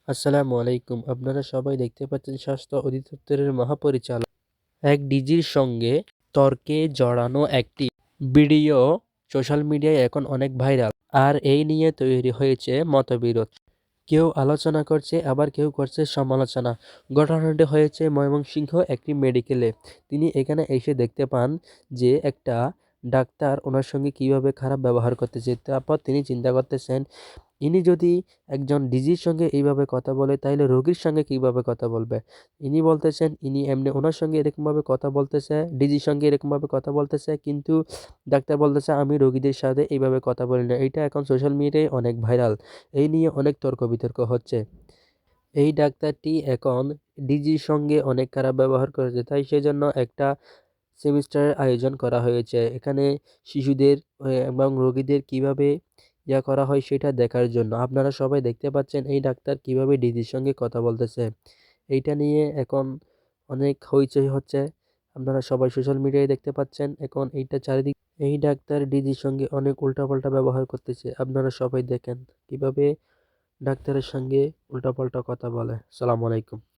আসসালামু আলাইকুম। আপনারা সবাই দেখতে পাচ্ছেন স্বাস্থ্য অধিদপ্তরের মহাপরিচালক এক ডিজির সঙ্গে তর্কে জড়ানো একটি ভিডিও সোশ্যাল মিডিয়ায় এখন অনেক ভাইরাল। আর এই নিয়ে তৈরি হয়েছে মতবিরোধ। কেউ আলোচনা করছে, আবার কেউ করছে সমালোচনা। ঘটনাটি হয়েছে ময়মনসিংহ একটি মেডিকেলে। তিনি এখানে এসে দেখতে পান যে একটা ডাক্তার ওনার সঙ্গে কিভাবে খারাপ ব্যবহার করতেছে। তারপর তিনি চিন্তা করতেছেন, ইনি যদি একজন ডিজির সঙ্গে এইভাবে কথা বলে তাইলে রোগীর সঙ্গে কিভাবে কথা বলবে। ইনি বলতেছেন ইনি এমনি ওনার সঙ্গে এরকমভাবে কথা বলতেছে, ডিজির সঙ্গে এরকমভাবে কথা বলতেছে, কিন্তু ডাক্তার বলতেছে আমি রোগীদের সাথে এইভাবে কথা বলি না। এইটা এখন সোশ্যাল মিডিয়ায় অনেক ভাইরাল। এই নিয়ে অনেক তর্ক বিতর্ক হচ্ছে। এই ডাক্তারটি এখন ডিজির সঙ্গে অনেক খারাপ ব্যবহার করেছে, তাই সেজন্য একটা সেমিস্টারের আয়োজন করা হয়েছে। এখানে শিশুদের এবং রোগীদের কিভাবে করা হয় সেটা দেখার জন্য। আপনারা সবাই দেখতে পাচ্ছেন এই ডাক্তার কিভাবে ডিজির সঙ্গে কথা বলতেছে। এইটা নিয়ে এখন অনেক হইচই হচ্ছে। আপনারা সবাই সোশ্যাল মিডিয়ায় দেখতে পাচ্ছেন এখন এইটা চারিদিক। এই ডাক্তার ডিজির সঙ্গে অনেক উল্টাপাল্টা ব্যবহার করতেছে। আপনারা সবাই দেখেন কিভাবে ডাক্তারের সঙ্গে উল্টাপাল্টা কথা বলে। সালাম আলাইকুম।